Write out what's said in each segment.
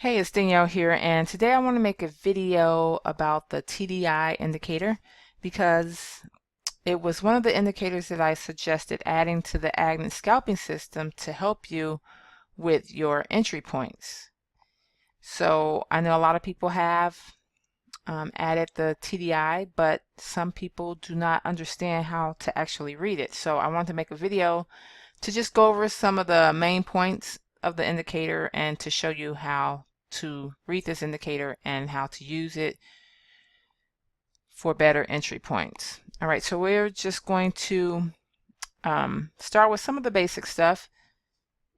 Hey, it's Danielle here, and today I want to make a video about the TDI indicator because it was one of the indicators that I suggested adding to the Agnet scalping system to help you with your entry points. So I know a lot of people have added the TDI, but some people do not understand how to actually read it. So I want to make a video to just go over some of the main points of the indicator and to show you how to read this indicator and how to use it for better entry points. All right, so we're just going to start with some of the basic stuff,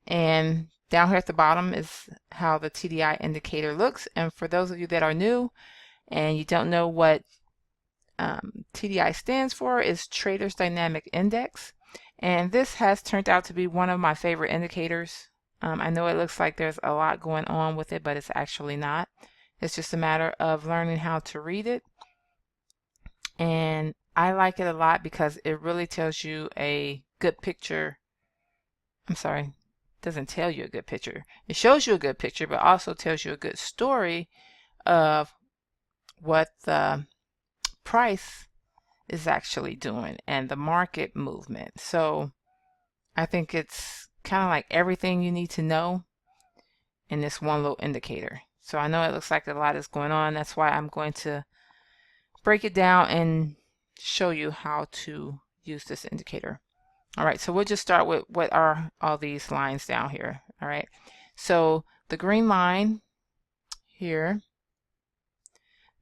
and down here at the bottom is how the TDI indicator looks. And for those of you that are new and you don't know what TDI stands for, is Traders Dynamic Index, and this has turned out to be one of my favorite indicators. I know it looks like there's a lot going on with it, but it's actually not. It's just a matter of learning how to read it. And I like it a lot because it really tells you a good picture. I'm sorry, it doesn't tell you a good picture. It shows you a good picture, but also tells you a good story of what the price is actually doing and the market movement. So I think it's kind of like everything you need to know in this one little indicator. So I know it looks like a lot is going on. That's why I'm going to break it down and show you how to use this indicator. All right, so we'll just start with what are all these lines down here. All right, so the green line here,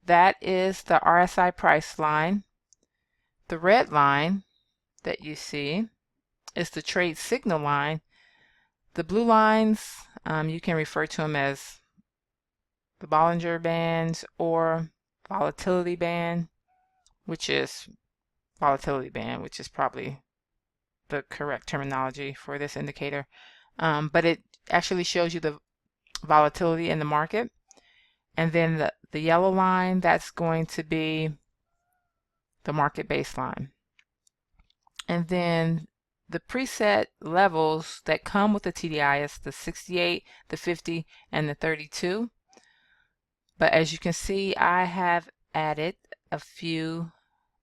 that is the RSI price line. The red line that you see is the trade signal line. The blue lines, you can refer to them as the Bollinger Bands or volatility band, which is probably the correct terminology for this indicator. But it actually shows you the volatility in the market. And then the yellow line, that's going to be the market baseline. And then the preset levels that come with the TDI is the 68, the 50, and the 32. But as you can see, I have added a few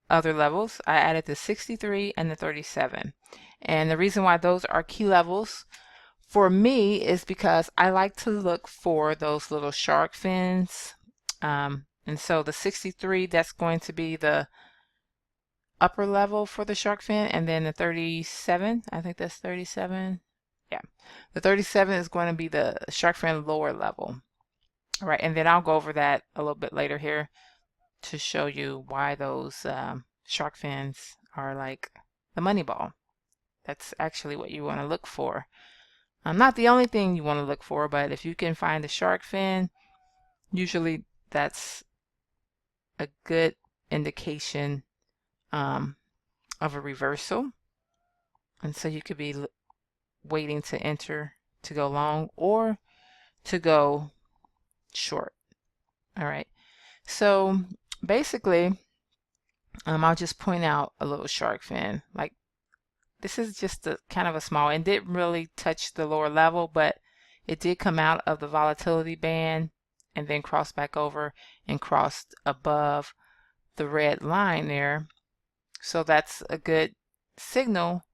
other levels. I added the 63 and the 37. And the reason why those are key levels for me is because I like to look for those little shark fins. And so the 63, that's going to be the upper level for the shark fin, and then the 37, I think that's 37. Yeah, the 37 is going to be the shark fin lower level. All right, and then I'll go over that a little bit later here to show you why those shark fins are like the money ball. That's actually what you want to look for. Not the only thing you want to look for, but if you can find the shark fin, usually that's a good indication of a reversal. And so you could be waiting to enter to go long or to go short. All right. So basically, I'll just point out a little shark fin. Like this is just a kind of a small, and didn't really touch the lower level, but it did come out of the volatility band and then cross back over and crossed above the red line there. So that's a good signal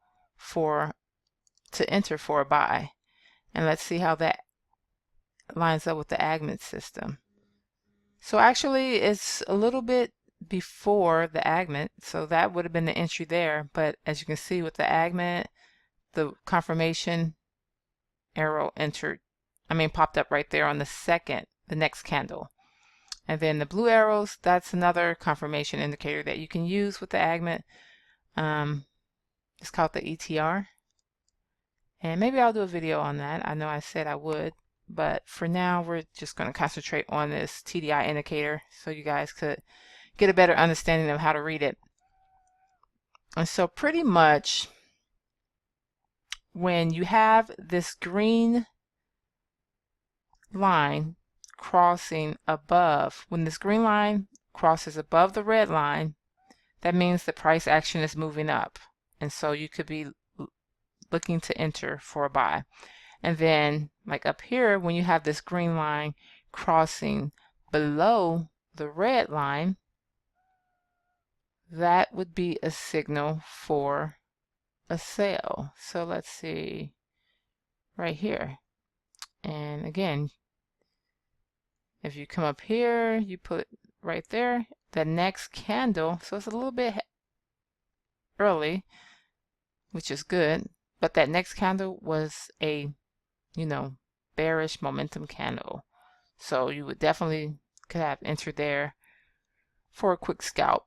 to enter for a buy. And let's see how that lines up with the Agnet system. So actually it's a little bit before the Agnet, so that would have been the entry there. But as you can see with the Agnet, the confirmation arrow popped up right there on the next candle. And then the blue arrows, that's another confirmation indicator that you can use with the Agnet. It's called the ETR. And maybe I'll do a video on that. I know I said I would, but for now we're just going to concentrate on this TDI indicator so you guys could get a better understanding of how to read it. And so pretty much when you have this green line crossing above, when this green line crosses above the red line, that means the price action is moving up. And so you could be looking to enter for a buy. And then like up here, when you have this green line crossing below the red line, that would be a signal for a sale. So let's see right here. And again, if you come up here, you put right there, the next candle, so it's a little bit early, which is good, but that next candle was a, bearish momentum candle. So you would definitely could have entered there for a quick scalp.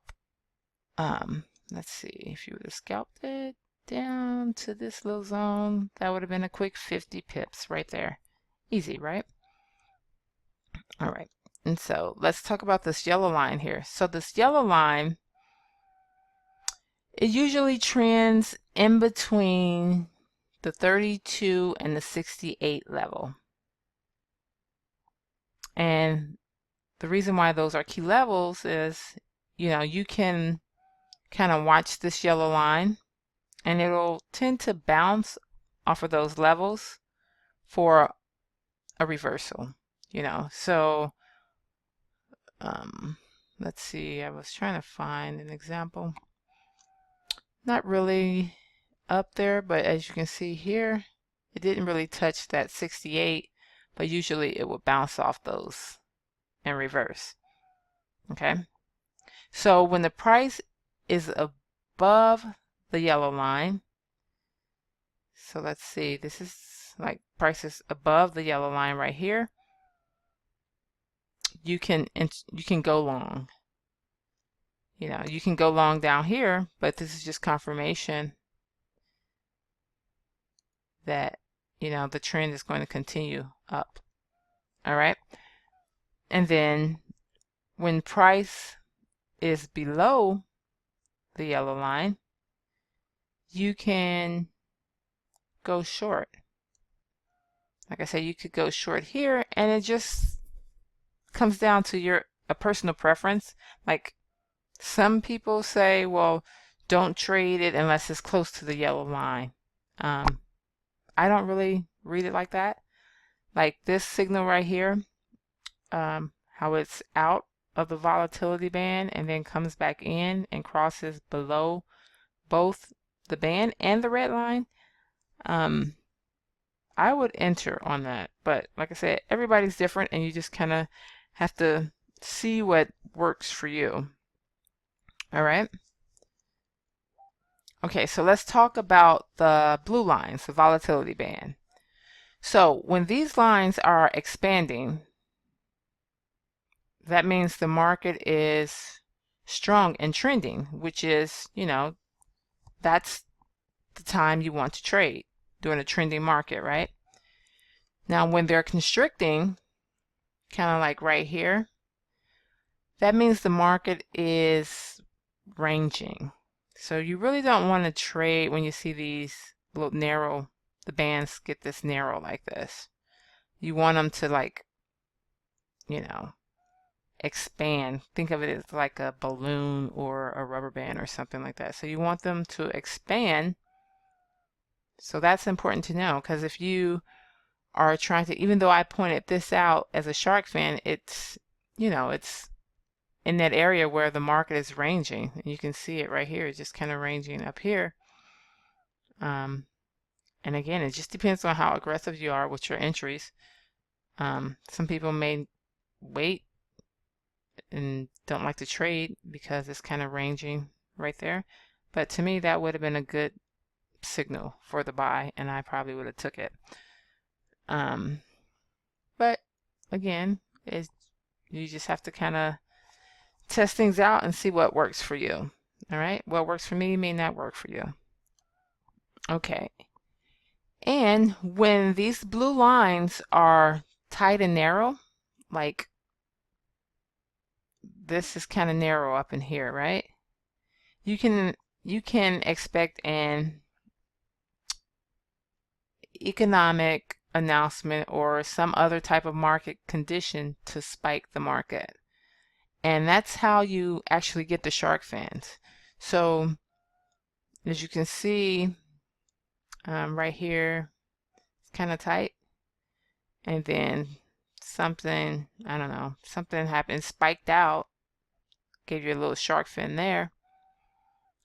Let's see, if you would have scalped it down to this little zone, that would have been a quick 50 pips right there. Easy, right? All right, and so let's talk about this yellow line here. So this yellow line, it usually trends in between the 32 and the 68 level. And the reason why those are key levels is, you can kind of watch this yellow line and it'll tend to bounce off of those levels for a reversal, So let's see, I was trying to find an example. Not really up there, but as you can see here, it didn't really touch that 68, but usually it would bounce off those and reverse. Okay, so when the price is above the yellow line, so let's see, this is like prices above the yellow line right here, you can go long. You can go long down here, but this is just confirmation that the trend is going to continue up. All right, and then when price is below the yellow line, you can go short. Like I said, you could go short here, and it just comes down to a personal preference. Like some people say, well, don't trade it unless it's close to the yellow line. I don't really read it like that. Like this signal right here, how it's out of the volatility band and then comes back in and crosses below both the band and the red line. I would enter on that, but like I said, everybody's different and you just kind of have to see what works for you. All right. Okay, so let's talk about the blue lines, the volatility band. So when these lines are expanding, that means the market is strong and trending, which is, that's the time you want to trade during a trending market, right? Now, when they're constricting, kind of like right here, that means the market is ranging. So you really don't want to trade when you see these little narrow, the bands get this narrow like this. You want them to like, expand. Think of it as like a balloon or a rubber band or something like that. So you want them to expand. So that's important to know, because if you are trying to, even though I pointed this out as a shark fin, it's, it's in that area where the market is ranging. And you can see it right here. It's just kind of ranging up here. And again, it just depends on how aggressive you are with your entries. Some people may wait and don't like to trade because it's kind of ranging right there. But to me, that would have been a good signal for the buy, and I probably would have took it. But again, you just have to kind of test things out and see what works for you. All right, what works for me may not work for you. Okay, and when these blue lines are tight and narrow, like this is kind of narrow up in here, right? You can expect an economic announcement or some other type of market condition to spike the market. And that's how you actually get the shark fins. So as you can see right here, it's kind of tight. And then something, I don't know, something happened, spiked out, gave you a little shark fin there.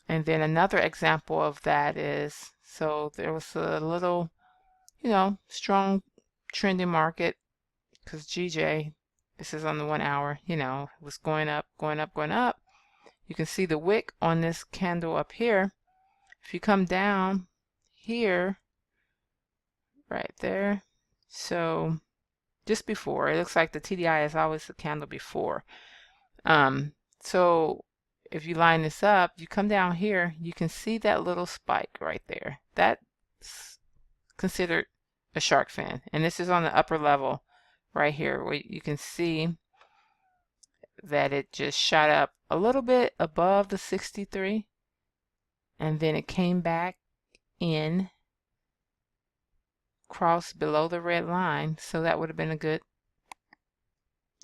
And then another example of that is, so there was a little, you know, strong trending market because GJ, this is on the 1 hour, you know, was going up, going up, going up. You can see the wick on this candle up here. If you come down here, right there, so just before, it looks like the TDI is always the candle before. So if you line this up, you come down here, you can see that little spike right there. That's considered a shark fin. And this is on the upper level right here where you can see that it just shot up a little bit above the 63 and then it came back in, crossed below the red line, so that would have been a good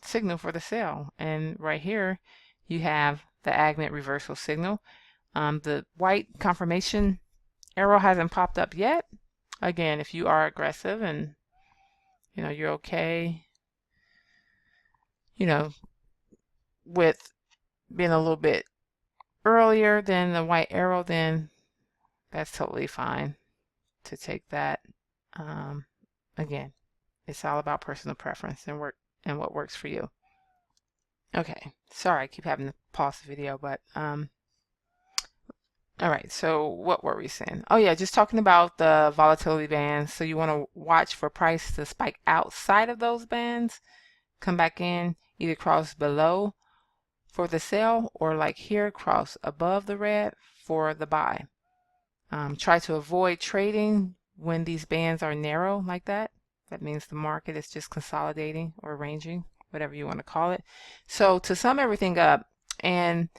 signal for the sell. And right here you have the Agnet reversal signal. The white confirmation arrow hasn't popped up yet. Again, if you are aggressive and you know you're okay, you know, with being a little bit earlier than the white arrow, then that's totally fine to take that. Again, it's all about personal preference and what works for you. Okay, sorry I keep having to pause the video, but all right, so what were we saying? Oh yeah, just talking about the volatility bands. So you want to watch for price to spike outside of those bands, come back in, either cross below for the sell or like here, cross above the red for the buy. Try to avoid trading when these bands are narrow like that. That means the market is just consolidating or ranging, whatever you want to call it. So to sum everything up, and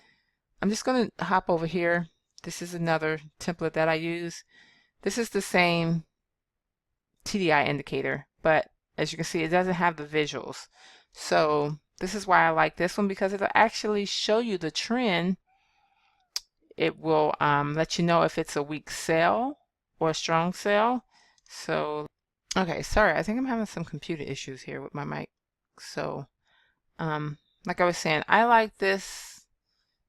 I'm just going to hop over here. This is another template that I use. This is the same TDI indicator, but as you can see, it doesn't have the visuals. So this is why I like this one, because it'll actually show you the trend. It will let you know if it's a weak sell or a strong sell. So, okay, sorry, I think I'm having some computer issues here with my mic. So, like I was saying, I like this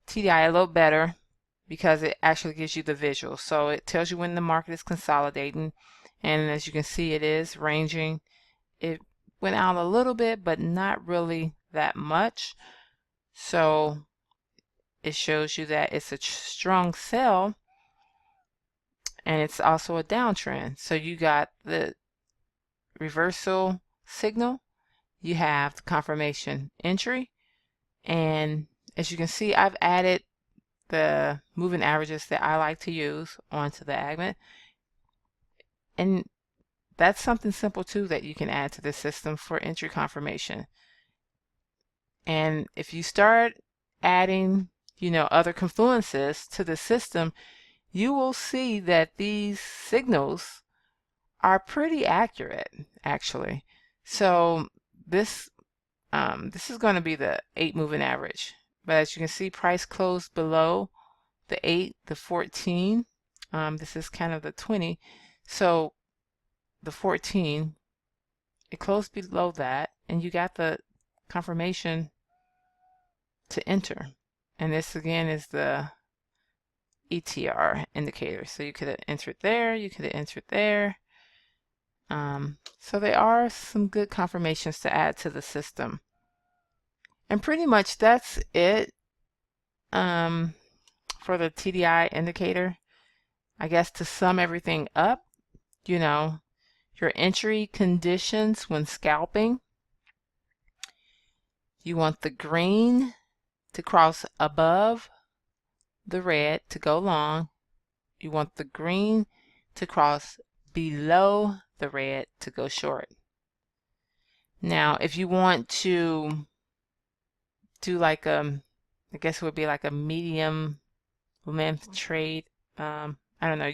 TDI a little better because it actually gives you the visual. So it tells you when the market is consolidating, and as you can see, it is ranging. It went out a little bit, but not really that much. So it shows you that it's a strong sell, and it's also a downtrend. So you got the reversal signal, you have the confirmation entry, and as you can see, I've added the moving averages that I like to use onto the Agnet. And that's something simple too that you can add to the system for entry confirmation. And if you start adding, you know, other confluences to the system, you will see that these signals are pretty accurate actually. So this is going to be the 8 moving average. But as you can see, price closed below the 8, the 14. This is kind of the 20. So the 14, it closed below that, and you got the confirmation to enter. And this again is the ETR indicator. So you could have entered there, you could have entered there. So there are some good confirmations to add to the system. And pretty much that's it for the TDI indicator. I guess to sum everything up, you know, your entry conditions when scalping, you want the green to cross above the red to go long. You want the green to cross below the red to go short. Now, if you want to do like I guess it would be like a medium length trade, I don't know,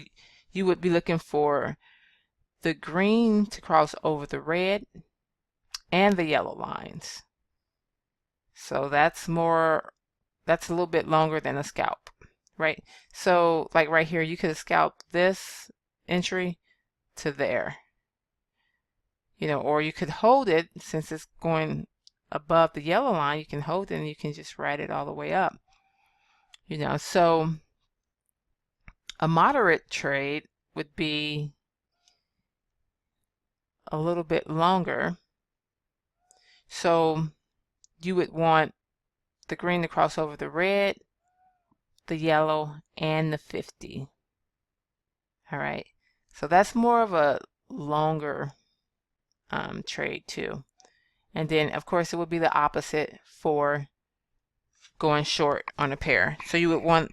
you would be looking for the green to cross over the red and the yellow lines. So that's a little bit longer than a scalp, right? So like right here, you could have scalped this entry to there. or you could hold it since it's going above the yellow line. You can hold it and you can just ride it all the way up. So a moderate trade would be a little bit longer. So you would want the green to cross over the red, the yellow, and the 50. All right, so that's more of a longer trade too. And then of course it would be the opposite for going short on a pair. So you would want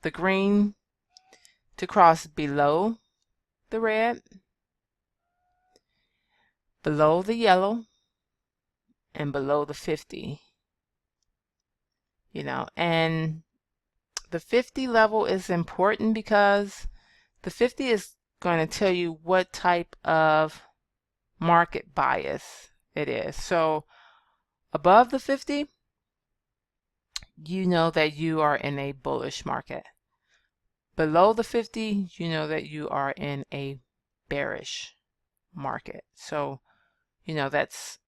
the green to cross below the red, below the yellow, and below the 50. And the 50 level is important because the 50 is going to tell you what type of market bias it is. So above the 50, you know that you are in a bullish market. Below the 50, you know that you are in a bearish market. So, that's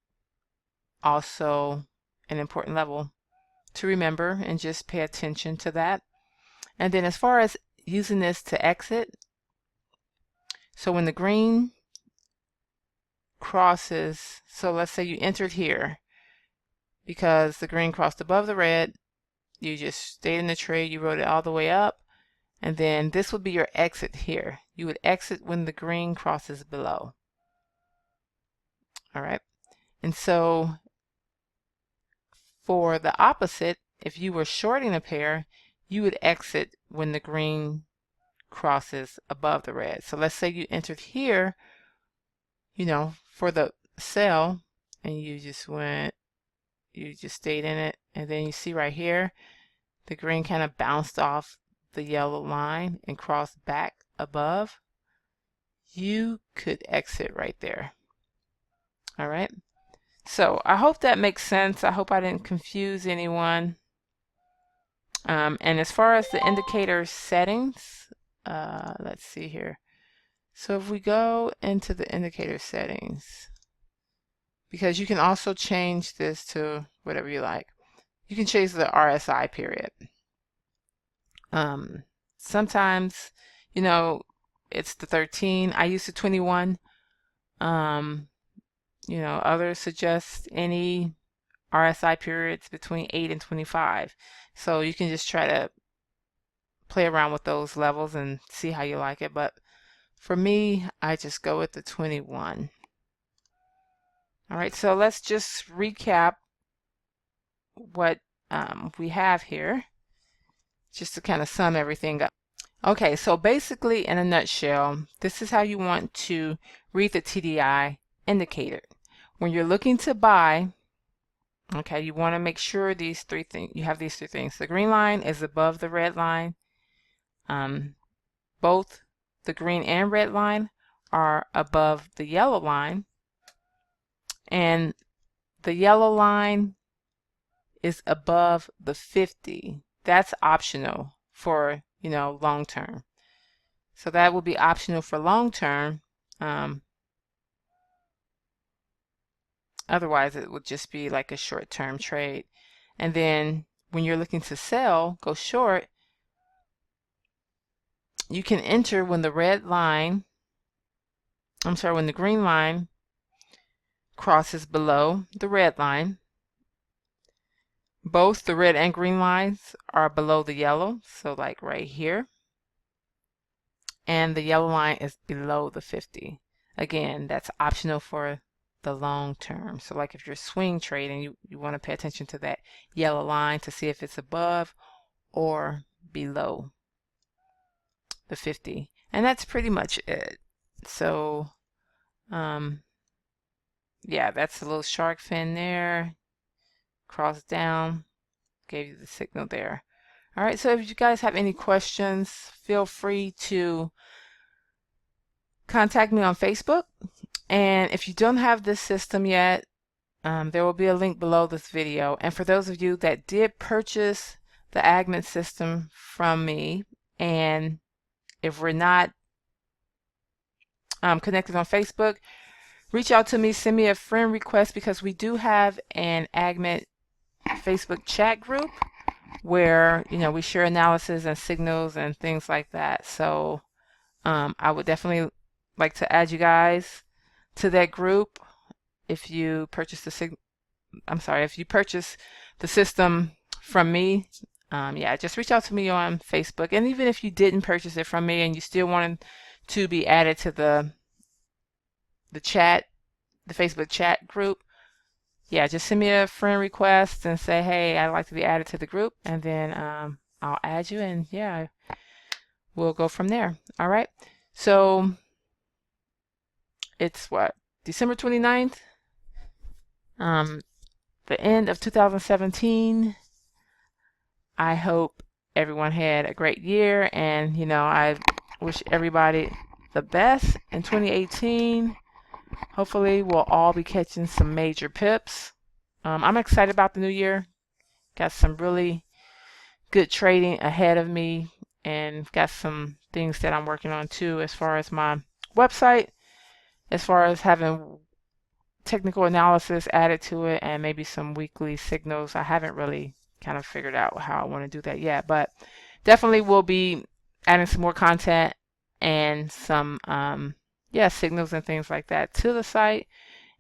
also an important level to remember, and just pay attention to that. And then as far as using this to exit, so when the green crosses, so let's say you entered here because the green crossed above the red, you just stayed in the trade, you rode it all the way up, and then this would be your exit here. You would exit when the green crosses below. All right, and so for the opposite, if you were shorting a pair, you would exit when the green crosses above the red. So let's say you entered here, for the sell, and you just stayed in it, and then you see right here, the green kind of bounced off the yellow line and crossed back above. You could exit right there. All right. So I hope that makes sense. I hope I didn't confuse anyone. And as far as the indicator settings, let's see here. So if we go into the indicator settings, because you can also change this to whatever you like. You can change the RSI period. Sometimes, it's the 13. I use the 21. Others suggest any RSI periods between 8 and 25. So you can just try to play around with those levels and see how you like it. But for me, I just go with the 21. All right, so let's just recap what we have here, just to kind of sum everything up. Okay, so basically in a nutshell, this is how you want to read the TDI indicator. When you're looking to buy, okay, you want to make sure these three things, you have these three things. The green line is above the red line. Both the green and red line are above the yellow line. And the yellow line is above the 50. That's optional for, long term. So that will be optional for long term. Otherwise, it would just be like a short-term trade. And then when you're looking to sell, go short, you can enter when the when the green line crosses below the red line. Both the red and green lines are below the yellow, so like right here. And the yellow line is below the 50. Again, that's optional for the long term. So like if you're swing trading, you want to pay attention to that yellow line to see if it's above or below the 50. And that's pretty much it. So yeah, that's a little shark fin there. Cross down, gave you the signal there. All right, so if you guys have any questions, feel free to contact me on Facebook. And if you don't have this system yet, there will be a link below this video. And for those of you that did purchase the admin system from me, and if we're not connected on Facebook, reach out to me, send me a friend request, because we do have an AgMed Facebook chat group where, you know, we share analysis and signals and things like that. So I would definitely like to add you guys to that group. If you purchase if you purchase the system from me, yeah, just reach out to me on Facebook. And even if you didn't purchase it from me and you still wanted to be added to the Facebook chat group, yeah, just send me a friend request and say, hey, I'd like to be added to the group, and then I'll add you, and yeah, we'll go from there. All right. So it's what, December 29th, the end of 2017. I hope everyone had a great year, and you know, I wish everybody the best in 2018. Hopefully we'll all be catching some major pips. I'm excited about the new year. Got some really good trading ahead of me, and got some things that I'm working on too, as far as my website, as far as having technical analysis added to it, and maybe some weekly signals. I haven't really kind of figured out how I want to do that yet, but definitely will be adding some more content and some signals and things like that to the site.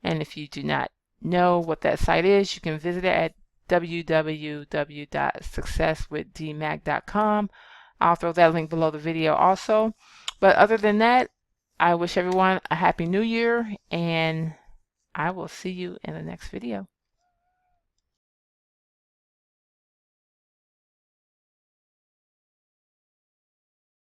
And if you do not know what that site is, you can visit it at www.successwithdmac.com. I'll throw that link below the video also. But other than that, I wish everyone a happy new year, and I will see you in the next video.